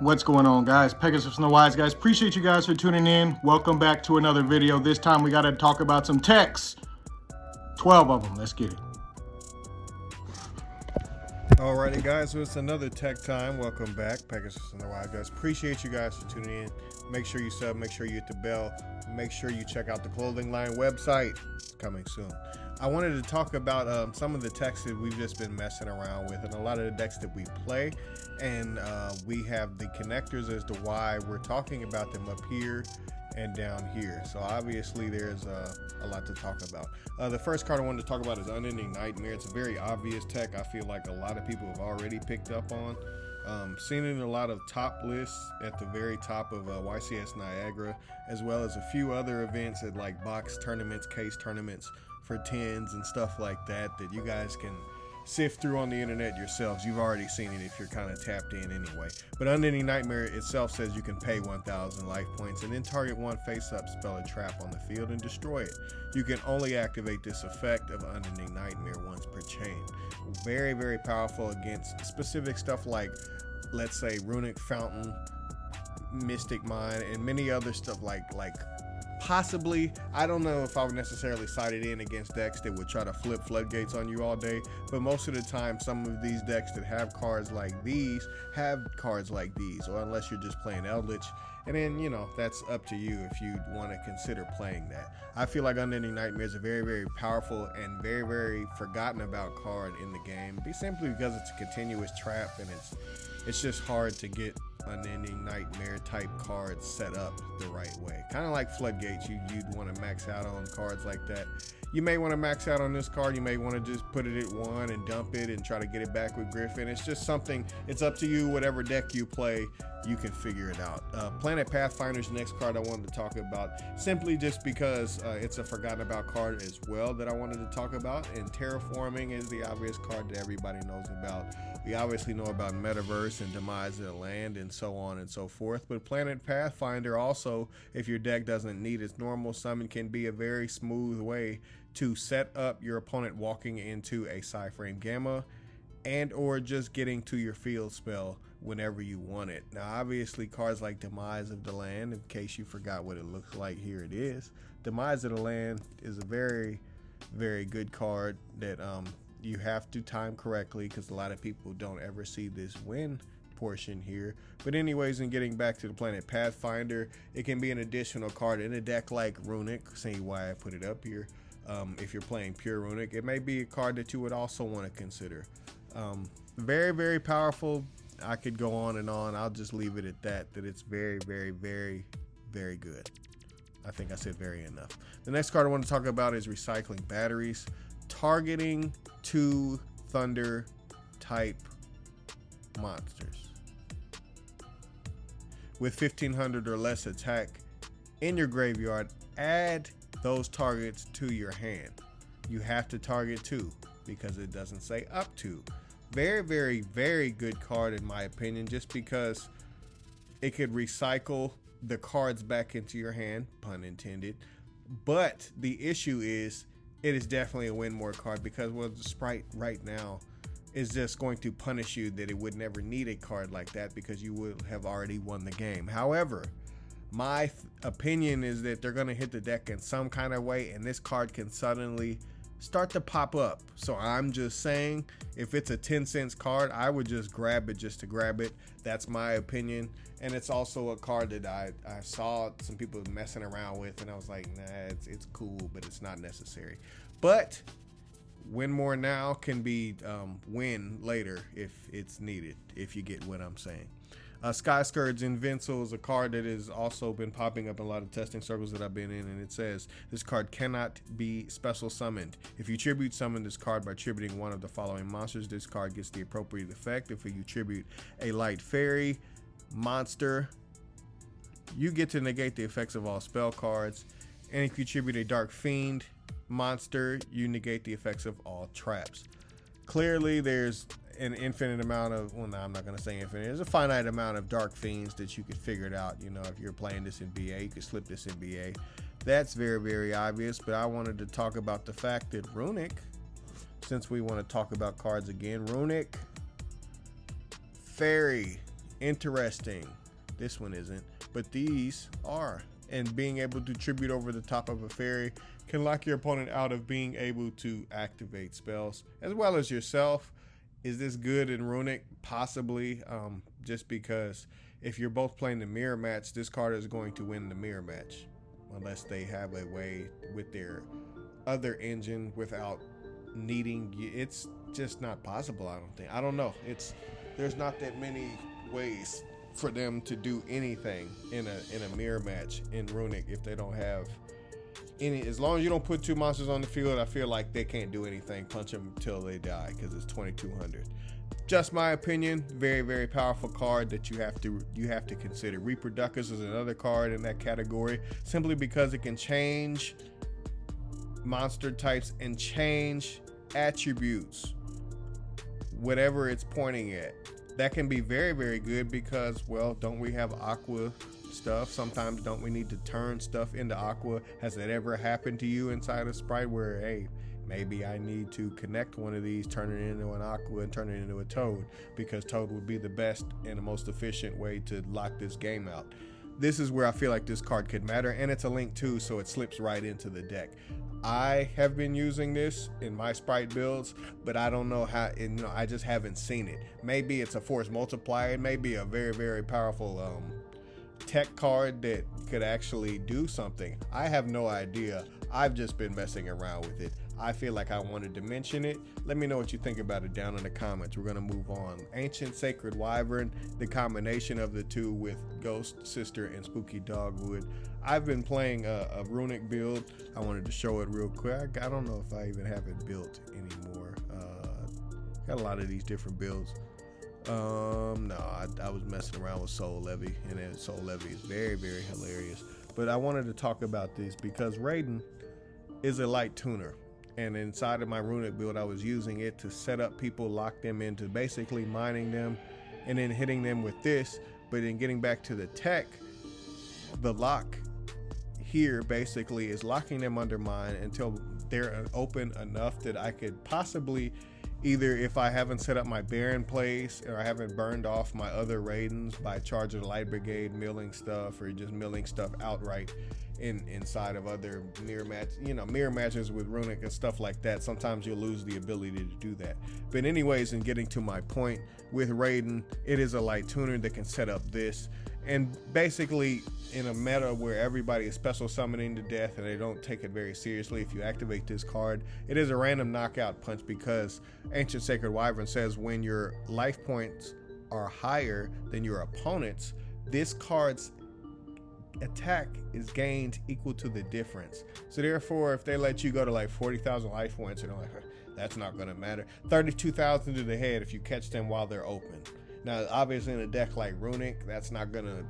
What's going on, guys? Pegasus and the Wise Guys. Appreciate you guys for tuning in. Welcome back to another video. This time we got to talk about some techs. 12 of them. Let's get it. Alrighty, guys, so it's another tech time. Welcome back, Pegasus and the Wise Guys. Appreciate you guys for tuning in. Make sure you sub, make sure you hit the bell, make sure you check out the clothing line website. It's coming soon. I wanted to talk about some of the techs that we've just been messing around with and a lot of the decks that we play, and we have the connectors as to why we're talking about them up here and down here. So obviously there's a lot to talk about. The first card I wanted to talk about is Unending Nightmare. It's a very obvious tech. I feel like a lot of people have already picked up on. Seen it in a lot of top lists at the very top of YCS Niagara, as well as a few other events at like box tournaments, case tournaments for 10s and stuff like that you guys can sift through on the internet yourselves. You've already seen it if you're kind of tapped in anyway. But Unending Nightmare itself says you can pay 1,000 life points and then target one face-up spell or trap on the field and destroy it. You can only activate this effect of Unending Nightmare once per chain. Very, very powerful against specific stuff like, let's say, Runic Fountain, Mystic Mine, and many other stuff like possibly, I don't know if I would necessarily cite it in against decks that would try to flip floodgates on you all day, but most of the time some of these decks that have cards like these have cards like these, or unless you're just playing Eldritch, and then, you know, that's up to you if you want to consider playing that. I feel like Unending Nightmare is a very, very powerful and very, very forgotten about card in the game, simply because it's a continuous trap, and it's just hard to get Unending Nightmare type cards set up the right way. Kind of like Floodgates, you'd want to max out on cards like that. You may want to max out on this card. You may want to just put it at 1 and dump it and try to get it back with Griffin. It's just something, it's up to you. Whatever deck you play, you can figure it out. Planet Pathfinder's the next card I wanted to talk about, simply just because it's a forgotten about card as well that I wanted to talk about. And Terraforming is the obvious card that everybody knows about. We obviously know about Metaverse and Demise of the Land and so on and so forth, but Planet Pathfinder also, if your deck doesn't need its normal summon, can be a very smooth way to set up your opponent walking into a Psy-Frame Gamma and or just getting to your field spell whenever you want it. Now obviously cards like Demise of the Land, in case you forgot what it looks like, here it is. Demise of the Land is a very, very good card that you have to time correctly, because a lot of people don't ever see this win portion here. But anyways, in getting back to the Planet Pathfinder, it can be an additional card in a deck like Runic. See why I put it up here. If you're playing pure Runic, it may be a card that you would also want to consider. Very, very powerful. I could go on and on. I'll just leave it at that it's very, very, very, very good. I think I said very enough. The next card I want to talk about is Recycling Batteries. Targeting 2 thunder type monsters with 1500 or less attack in your graveyard. Add those targets to your hand. You have to target 2 because it doesn't say up to. Very, very, very good card in my opinion, just because it could recycle the cards back into your hand, pun intended. But the issue is, it is definitely a win more card, because the sprite right now is just going to punish you that it would never need a card like that, because you would have already won the game. However, my opinion is that they're going to hit the deck in some kind of way, and this card can suddenly start to pop up. So I'm just saying, if it's a 10 cents card, I would just grab it just to grab it. That's my opinion. And it's also a card that I saw some people messing around with, and I was like, nah, it's cool, but it's not necessary. But win more now can be win later if it's needed, if you get what I'm saying. Sky Scourge Invincible is a card that has also been popping up in a lot of testing circles that I've been in, and it says this card cannot be special summoned. If you tribute summon this card by tributing one of the following monsters, this card gets the appropriate effect. If you tribute a light fairy monster, you get to negate the effects of all spell cards, and if you tribute a dark fiend monster, you negate the effects of all traps. Clearly there's an infinite amount of, well, no, I'm not going to say infinite. There's a finite amount of dark fiends that you could figure it out. You know, if you're playing this in BA, you could slip this in BA. That's very, very obvious, but I wanted to talk about the fact that Runic, since we want to talk about cards again, Runic Fairy interesting. This one isn't, but these are. And being able to tribute over the top of a fairy can lock your opponent out of being able to activate spells, as well as yourself. Is this good in Runic? Possibly, just because if you're both playing the mirror match, this card is going to win the mirror match, unless they have a way with their other engine without needing. It's just not possible. I don't know. There's not that many ways for them to do anything in a mirror match in Runic if they don't have any. As long as you don't put two monsters on the field, I feel like they can't do anything. Punch them till they die because it's 2200. Just my opinion. Very, very powerful card that you have to consider. Reproducus is another card in that category, simply because it can change monster types and change attributes, whatever it's pointing at. That can be very, very good because, well, don't we have aqua stuff? Sometimes don't we need to turn stuff into aqua? Has that ever happened to you inside a sprite where, hey, maybe I need to connect one of these, turn it into an aqua and turn it into a toad, because toad would be the best and the most efficient way to lock this game out. This is where I feel like this card could matter, and it's a link too, so it slips right into the deck. I have been using this in my sprite builds, but I don't know how, I just haven't seen it. Maybe it's a force multiplier. It may be a very, very powerful tech card that could actually do something. I have no idea. I've just been messing around with it. I feel like I wanted to mention it. Let me know what you think about it down in the comments. We're gonna move on. Ancient Sacred Wyvern, the combination of the two with Ghost Sister and Spooky Dogwood. I've been playing a Runic build. I wanted to show it real quick. I don't know if I even have it built anymore. Got a lot of these different builds. No, I was messing around with Soul Levy, and then Soul Levy is very, very hilarious. But I wanted to talk about this because Raiden is a light tuner. And inside of my Runic build, I was using it to set up people, lock them into basically mining them and then hitting them with this. But in getting back to the tech, the lock here basically is locking them under mine until they're open enough that I could possibly, either if I haven't set up my Baron place or I haven't burned off my other Raidens by charging Light Brigade, milling stuff, or just milling stuff outright inside of other mirror matches with Runic and stuff like that. Sometimes you'll lose the ability to do that. But anyways, in getting to my point with Raiden, it is a light tuner that can set up this. And basically, in a meta where everybody is special summoning to death and they don't take it very seriously, if you activate this card, it is a random knockout punch, because Ancient Sacred Wyvern says when your life points are higher than your opponent's, this card's attack is gained equal to the difference. So therefore, if they let you go to like 40,000 life points, and I'm like, that's not going to matter. 32,000 to the head if you catch them while they're open. Now, obviously, in a deck like Runic, it's not gonna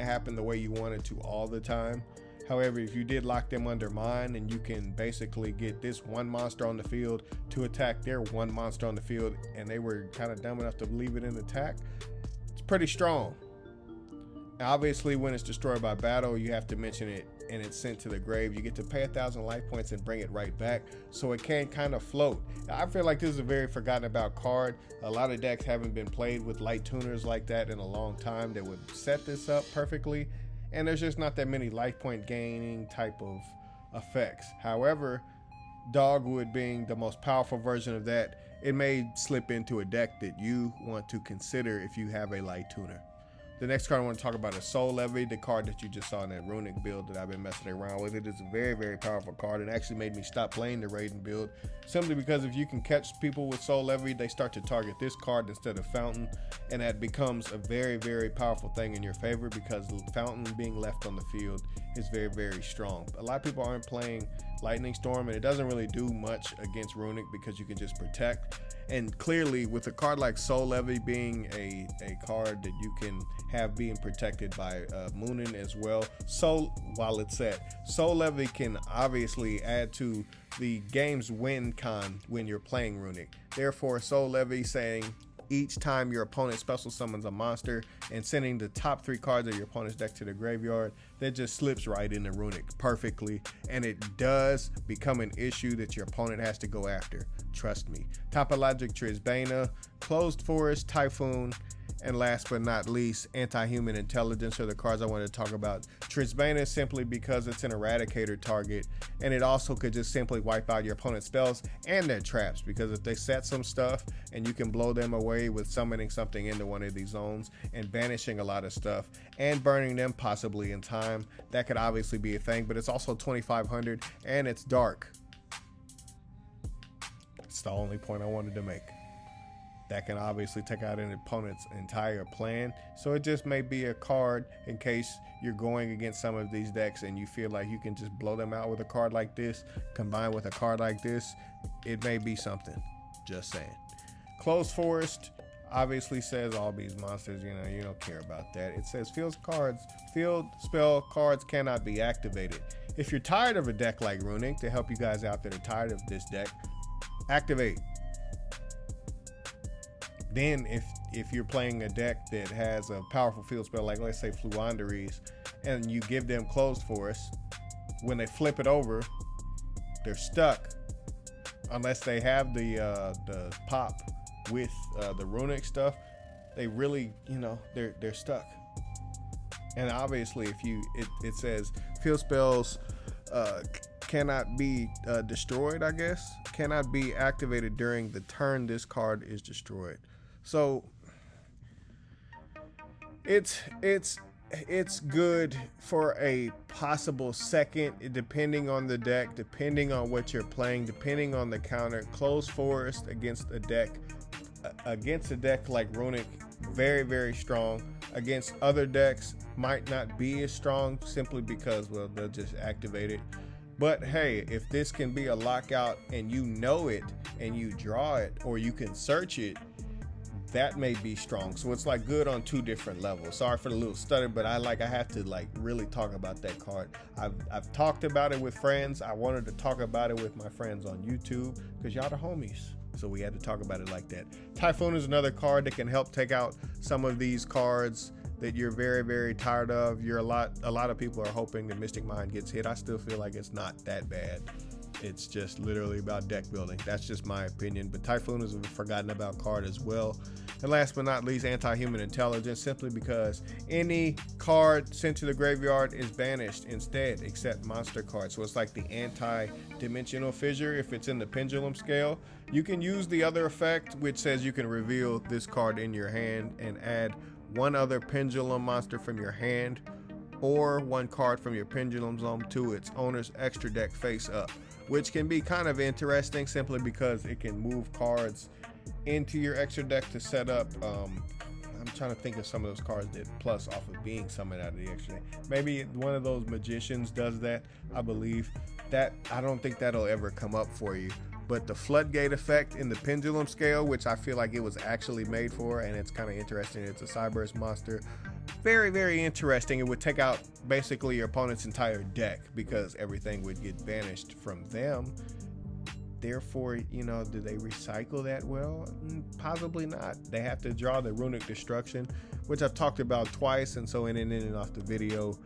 happen the way you want it to all the time. However, if you did lock them under mine, and you can basically get this one monster on the field to attack their one monster on the field, and they were kind of dumb enough to leave it in attack, it's pretty strong. Now, obviously, when it's destroyed by battle, you have to mention it and it's sent to the grave. You get to pay 1,000 life points and bring it right back, so it can kind of float. Now, I feel like this is a very forgotten about card. A lot of decks haven't been played with light tuners like that in a long time that would set this up perfectly, and there's just not that many life point gaining type of effects. However, Dogwood being the most powerful version of that, it may slip into a deck that you want to consider if you have a light tuner. The next card I want to talk about is Soul Levy, the card that you just saw in that Runic build that I've been messing around with. It is a very, very powerful card, and actually made me stop playing the Raiden build, simply because if you can catch people with Soul Levy, they start to target this card instead of Fountain, and that becomes a very, very powerful thing in your favor, because Fountain being left on the field is very, very strong. A lot of people aren't playing Lightning Storm, and it doesn't really do much against Runic because you can just protect. And clearly, with a card like Soul Levy being a card that you can have being protected by Moonin as well, while it's set, Soul Levy can obviously add to the game's win con when you're playing Runic. Therefore, Soul Levy saying each time your opponent special summons a monster and sending the top 3 cards of your opponent's deck to the graveyard, that just slips right into Runic perfectly, and it does become an issue that your opponent has to go after. Trust me. Topologic Trisbana, Closed Forest, Typhoon, And last but not least, anti-human intelligence are the cards I wanted to talk about. Trisbane simply because it's an eradicator target, and it also could just simply wipe out your opponent's spells and their traps, because if they set some stuff and you can blow them away with summoning something into one of these zones and banishing a lot of stuff and burning them possibly in time, that could obviously be a thing. But it's also 2500 and it's dark. It's the only point I wanted to make. That can obviously take out an opponent's entire plan. So it just may be a card in case you're going against some of these decks and you feel like you can just blow them out with a card like this, combined with a card like this. It may be something. Just saying. Closed Forest obviously says all these monsters, you don't care about that. It says field spell cards cannot be activated. If you're tired of a deck like Runic, to help you guys out that are tired of this deck, activate. Then if you're playing a deck that has a powerful field spell, like let's say Fluanderies, and you give them Closed Forest, when they flip it over, they're stuck unless they have the pop with the Runic stuff. They really, they're stuck. And obviously, it says field spells cannot be destroyed, I guess. Cannot be activated during the turn this card is destroyed. So it's good for a possible second, depending on the deck, depending on what you're playing, depending on the counter. Closed Forest against a deck like Runic, very, very strong. Against other decks, might not be as strong simply because, well, they'll just activate it. But hey, if this can be a lockout and you know it and you draw it, or you can search it, that may be strong. So it's like good on two different levels. Sorry for the little stutter, but I have to really talk about that card. I've talked about it with friends. I wanted to talk about it with my friends on YouTube because y'all the homies. So we had to talk about it like that. Typhoon is another card that can help take out some of these cards that you're very, very tired of. A lot of people are hoping that Mystic Mind gets hit. I still feel like it's not that bad. It's just literally about deck building. That's just my opinion. But Typhoon is a forgotten about card as well. And last but not least, anti-human intelligence, simply because any card sent to the graveyard is banished instead, except monster cards. So it's like the anti-dimensional fissure. If it's in the pendulum scale, you can use the other effect, which says you can reveal this card in your hand and add one other pendulum monster from your hand or one card from your pendulum zone to its owner's extra deck face up, which can be kind of interesting simply because it can move cards into your extra deck to set up. I'm trying to think of some of those cards that plus off of being summoned out of the extra deck. Maybe one of those magicians does that, I believe. That I don't think that'll ever come up for you. But the floodgate effect in the pendulum scale, which I feel like it was actually made for, and it's kind of interesting. It's a Cyberus monster. Very, very interesting. It would take out basically your opponent's entire deck because everything would get banished from them. Therefore, do they recycle that well? Possibly not. They have to draw the Runic Destruction, which I've talked about twice, and so in and off the video,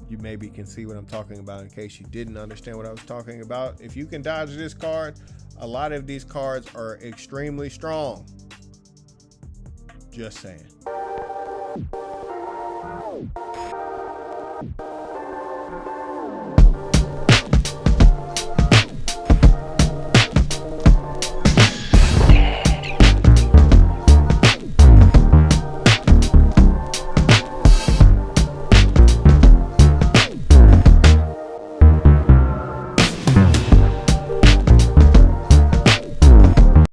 you maybe can see what I'm talking about in case you didn't understand what I was talking about. If you can dodge this card, a lot of these cards are extremely strong. Just saying.